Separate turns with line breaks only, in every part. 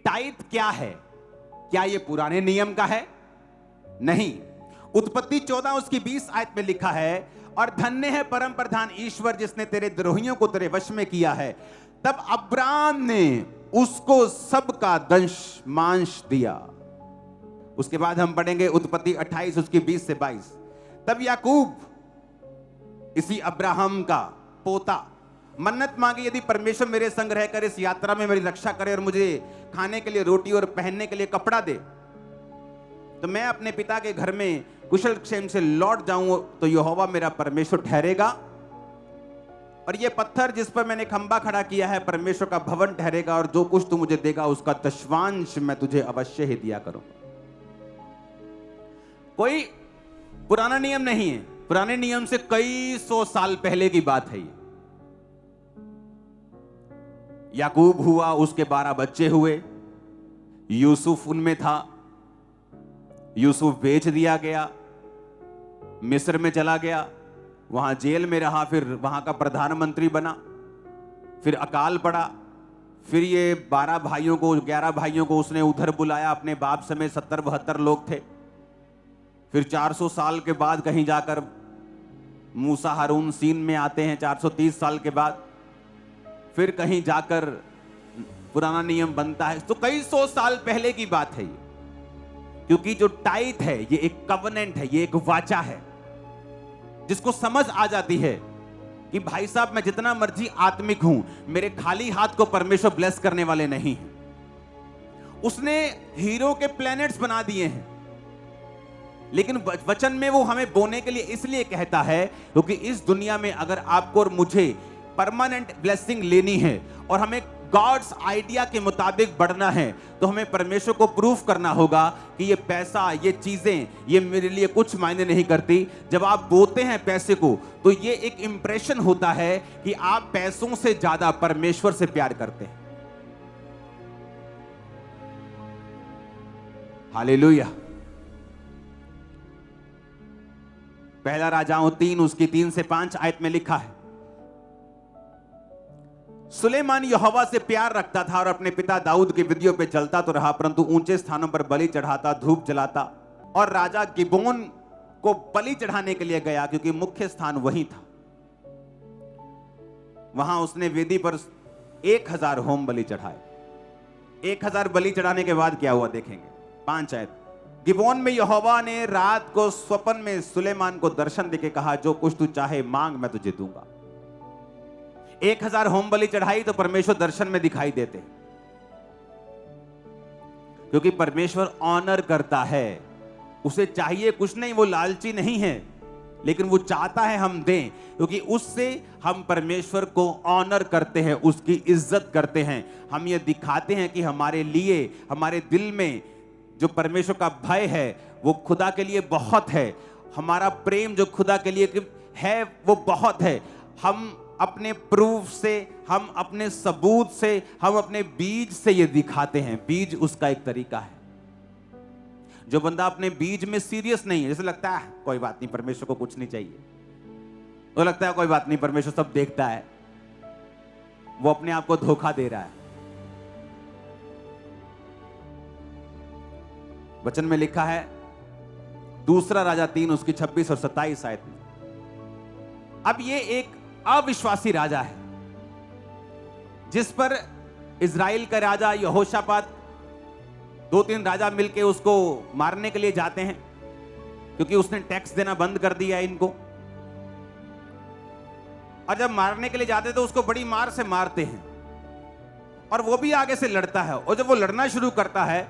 Tithe क्या है? क्या ये पुराने नियम का है? नहीं। उत्पत्ति 14 उसकी 20 आयत में लिखा है, और धन्य है परम प्रधान ईश्वर जिसने तेरे द्रोहियों को तेरे वश में किया है। तब अब्राम ने उसको सबका दंश मांस दिया। उसके बाद हम पढ़ेंगे उत्पत्ति 28 उसकी 20 से 22। तब याकूब, इसी अब्राहम का पोता, मन्नत मांगी, यदि परमेश्वर मेरे संग रहकर इस यात्रा में मेरी रक्षा करे और मुझे खाने के लिए रोटी और पहनने के लिए कपड़ा दे, तो मैं अपने पिता के घर में कुशल क्षेम से लौट जाऊं, तो यहोवा मेरा परमेश्वर ठहरेगा, और ये पत्थर जिस पर मैंने खंबा खड़ा किया है परमेश्वर का भवन ठहरेगा, और जो कुछ तू मुझे देगा उसका दशवांश मैं तुझे अवश्य ही दिया करूंगा। कोई पुराना नियम नहीं है, पुराने नियम से कई सौ साल पहले की बात है ये। याकूब हुआ, उसके 12 बच्चे हुए, यूसुफ उनमें था। यूसुफ बेच दिया गया, मिस्र में चला गया, वहां जेल में रहा, फिर वहां का प्रधानमंत्री बना, फिर अकाल पड़ा, फिर ये 12 भाइयों को, 11 भाइयों को उसने उधर बुलाया, अपने बाप समेत 70-72 लोग थे। फिर 400 साल के बाद कहीं जाकर मूसा हारून सीन में आते हैं, 430 साल के बाद फिर कहीं जाकर पुराना नियम बनता है। तो कई सौ साल पहले की बात है ये, क्योंकि जो टाइथ है ये एक कवनेंट है, ये एक वाचा है, जिसको समझ आ जाती है कि भाई साहब मैं जितना मर्जी आत्मिक हूं, मेरे खाली हाथ को परमेश्वर ब्लेस करने वाले नहीं हैं। उसने हीरो के प्लैनेट्स बना दिए हैं, लेकिन वचन में वो हमें बोने के लिए इसलिए कहता है क्योंकि इस दुनिया में अगर आपको और मुझे परमानेंट ब्लेसिंग लेनी है और हमें गॉड्स आइडिया के मुताबिक बढ़ना है, तो हमें परमेश्वर को प्रूफ करना होगा कि ये पैसा, ये चीजें, ये मेरे लिए कुछ मायने नहीं करती। जब आप बोते हैं पैसे को, तो ये एक इंप्रेशन होता है कि आप पैसों से ज्यादा परमेश्वर से प्यार करते हैं। हालेलुया। पहला राजाओं 3 उसकी 3 से 5 आयत में लिखा है, सुलेमान यहोवा से प्यार रखता था और अपने पिता दाऊद की विधियों पे चलता तो रहा, परंतु ऊंचे स्थानों पर बलि चढ़ाता, धूप जलाता, और राजा गिबोन को बलि चढ़ाने के लिए गया क्योंकि मुख्य स्थान वहीं था। वहां उसने वेदी पर 1000 होम बलि चढ़ाए। 1000 बलि चढ़ाने के बाद क्या हुआ देखेंगे, 5 आयत। गिबोन में यहोवा ने रात को स्वप्न में सुलेमान को दर्शन देके कहा, जो कुछ तू चाहे मांग मैं तुझे दूंगा। 1000 होम बलि चढ़ाई तो परमेश्वर दर्शन में दिखाई देते, क्योंकि परमेश्वर ऑनर करता है। उसे चाहिए कुछ नहीं, वो लालची नहीं है, लेकिन वो चाहता है हम दें, क्योंकि उससे हम परमेश्वर को ऑनर करते हैं, उसकी इज्जत करते हैं। हम ये दिखाते हैं कि हमारे लिए, हमारे दिल में जो परमेश्वर का भय है वो खुदा के लिए बहुत है। हमारा प्रेम जो खुदा के लिए है वो बहुत है। हम अपने प्रूफ से, हम अपने सबूत से, हम अपने बीज से ये दिखाते हैं। बीज उसका एक तरीका है। जो बंदा अपने बीज में सीरियस नहीं है, जैसे लगता है कोई बात नहीं, परमेश्वर को कुछ नहीं चाहिए, वो लगता है कोई बात नहीं, परमेश्वर सब देखता है, वो अपने आप को धोखा दे रहा है। वचन में लिखा है, दूसरा राजा 3 उसकी 26 और 27 आयत में, अब ये एक अविश्वासी राजा है जिस पर इजराइल का राजा यहोशापात, 2-3 राजा मिलके उसको मारने के लिए जाते हैं, क्योंकि उसने टैक्स देना बंद कर दिया इनको। और जब मारने के लिए जाते तो उसको बड़ी मार से मारते हैं, और वो भी आगे से लड़ता है, और जब वो लड़ना शुरू करता है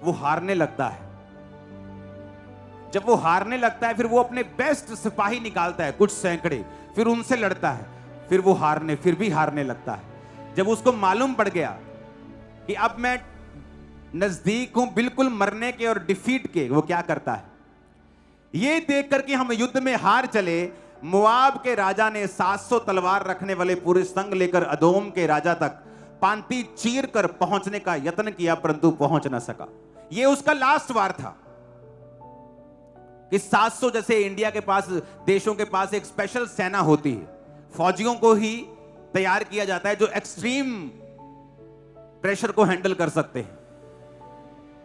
वो हारने लगता है। जब वो हारने लगता है फिर वो अपने बेस्ट सिपाही निकालता है, कुछ सैकड़े, फिर उनसे लड़ता है, फिर वो फिर भी हारने लगता है। जब उसको मालूम पड़ गया कि अब मैं नजदीक हूं बिल्कुल मरने के और डिफीट के, वो क्या करता है, ये देख करके हम युद्ध में हार चले, मोआब के राजा ने 700 तलवार रखने वाले पूरे संग लेकर अदोम के राजा तक पांति चीर कर पहुंचने का यत्न किया, परंतु पहुंच न सका। ये उसका लास्ट वार था कि 700, जैसे इंडिया के पास, देशों के पास एक स्पेशल सेना होती है, फौजियों को ही तैयार किया जाता है जो एक्सट्रीम प्रेशर को हैंडल कर सकते हैं।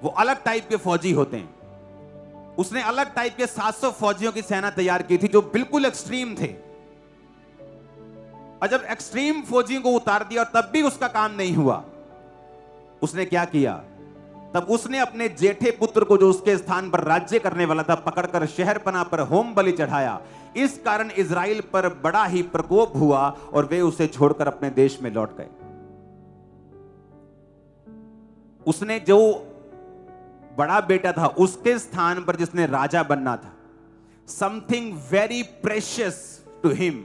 वो अलग टाइप के फौजी होते हैं। उसने अलग टाइप के 700 फौजियों की सेना तैयार की थी जो बिल्कुल एक्सट्रीम थे। और जब एक्सट्रीम फौजियों को उतार दिया और तब भी उसका काम नहीं हुआ, उसने क्या किया? तब उसने अपने जेठे पुत्र को, जो उसके स्थान पर राज्य करने वाला था, पकड़कर शहरपनाह पर होम बलि चढ़ाया। इस कारण इजराइल पर बड़ा ही प्रकोप हुआ और वे उसे छोड़कर अपने देश में लौट गए। उसने जो बड़ा बेटा था उसके स्थान पर जिसने राजा बनना था, something very precious to him.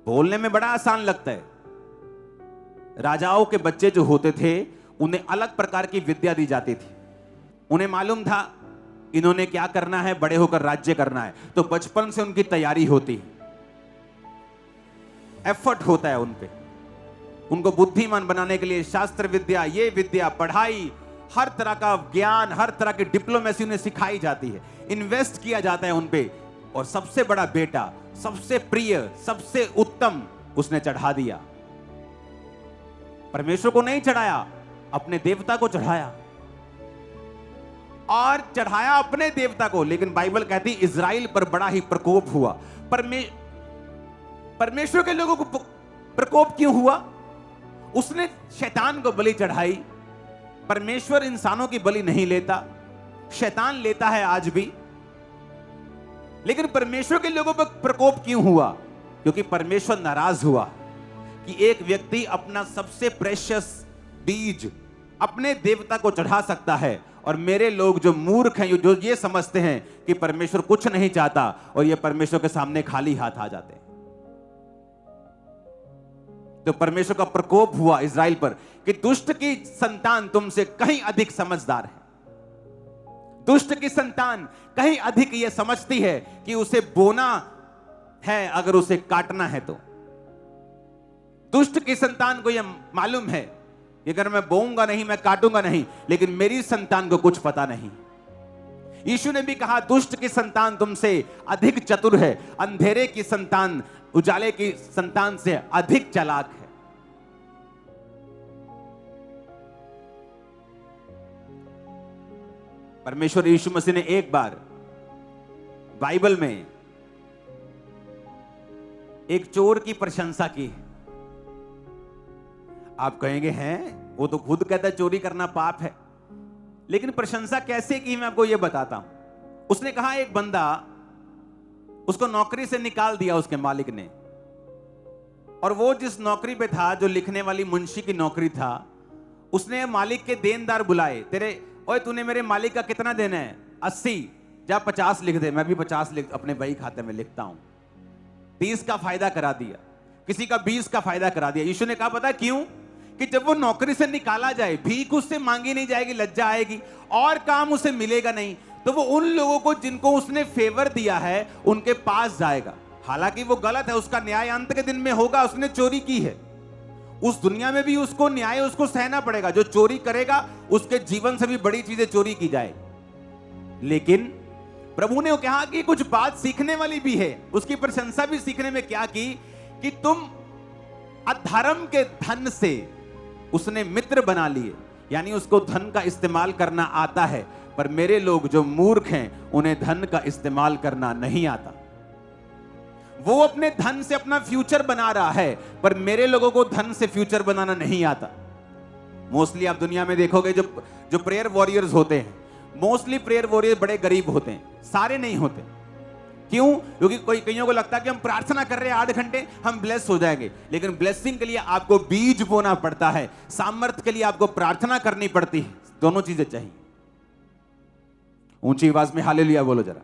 बोलने में बड़ा आसान लगता है। राजाओं के बच्चे जो होते थे उन्हें अलग प्रकार की विद्या दी जाती थी। उन्हें मालूम था इन्होंने क्या करना है, बड़े होकर राज्य करना है, तो बचपन से उनकी तैयारी होती है, एफर्ट होता है उन पे। उनको बुद्धिमान बनाने के लिए शास्त्र विद्या, ये विद्या, पढ़ाई, हर तरह का ज्ञान, हर तरह की डिप्लोमेसी उन्हें सिखाई जाती है, इन्वेस्ट किया जाता है उन पे। और सबसे बड़ा बेटा, सबसे प्रिय, सबसे उत्तम उसने चढ़ा दिया। परमेश्वर को नहीं चढ़ाया, अपने देवता को चढ़ाया, और चढ़ाया अपने देवता को। लेकिन बाइबल कहती इजराइल पर बड़ा ही प्रकोप हुआ। परमेश्वर के लोगों को प्रकोप क्यों हुआ? उसने शैतान को बलि चढ़ाई। परमेश्वर इंसानों की बलि नहीं लेता, शैतान लेता है आज भी। लेकिन परमेश्वर के लोगों पर प्रकोप क्यों हुआ? क्योंकि परमेश्वर नाराज हुआ कि एक व्यक्ति अपना सबसे प्रेशियस बीज अपने देवता को चढ़ा सकता है, और मेरे लोग जो मूर्ख हैं, जो ये समझते हैं कि परमेश्वर कुछ नहीं चाहता, और ये परमेश्वर के सामने खाली हाथ आ जाते हैं। तो परमेश्वर का प्रकोप हुआ इजराइल पर कि दुष्ट की संतान तुमसे कहीं अधिक समझदार है। दुष्ट की संतान कहीं अधिक यह समझती है कि उसे बोना है अगर उसे काटना है तो। दुष्ट की संतान को यह मालूम है कि अगर मैं बोऊंगा नहीं, मैं काटूंगा नहीं, लेकिन मेरी संतान को कुछ पता नहीं। यीशु ने भी कहा दुष्ट की संतान तुमसे अधिक चतुर है, अंधेरे की संतान उजाले की संतान से अधिक चालाक है। परमेश्वर यीशु मसीह ने एक बार बाइबल में एक चोर की प्रशंसा की। आप कहेंगे हैं वो तो खुद कहता है चोरी करना पाप है, लेकिन प्रशंसा कैसे की मैं आपको यह बताता हूं। उसने कहा एक बंदा, उसको नौकरी से निकाल दिया उसके मालिक ने, और वो जिस नौकरी पे था, जो लिखने वाली मुंशी की नौकरी था, उसने मालिक के देनदार बुलाए। तेरे ओए तूने मेरे मालिक का कितना देना है? 80, जा 50 लिख दे। मैं भी 50 लिख अपने बही खाते में लिखता हूं। 30 का फायदा करा दिया, किसी का 20 का फायदा करा दिया। यीशु ने कहा पता क्यों? कि जब वो नौकरी से निकाला जाए, भीख उससे मांगी नहीं जाएगी, लज्जा आएगी, और काम उसे मिलेगा नहीं, तो वो उन लोगों को जिनको उसने फेवर दिया है उनके पास जाएगा। हालांकि वो गलत है, उसका न्याय अंत के दिन में होगा। उसने चोरी की है, उस दुनिया में भी उसको न्याय उसको सहना पड़ेगा। जो चोरी करेगा उसके जीवन से भी बड़ी चीजें चोरी की जाए। लेकिन प्रभु ने कहा कि कुछ बात सीखने वाली भी है। उसकी प्रशंसा भी सीखने में क्या की कि तुम अधर्म के धन से उसने मित्र बना लिए, यानी उसको धन का इस्तेमाल करना आता है, पर मेरे लोग जो मूर्ख हैं उन्हें धन का इस्तेमाल करना नहीं आता। वो अपने धन से अपना फ्यूचर बना रहा है, पर मेरे लोगों को धन से फ्यूचर बनाना नहीं आता। मोस्टली आप दुनिया में देखोगे जो प्रेयर वॉरियर्स होते हैं, मोस्टली प्रेयर वॉरियर बड़े गरीब होते हैं, सारे नहीं होते। क्यों? क्योंकि कईयों को लगता है कि हम प्रार्थना कर रहे हैं 8 घंटे, हम ब्लेस हो जाएंगे। लेकिन ब्लेसिंग के लिए आपको बीज बोना पड़ता है, सामर्थ्य के लिए आपको प्रार्थना करनी पड़ती है। दोनों चीजें चाहिए। ऊंची आवाज में हालेलुया बोलो जरा।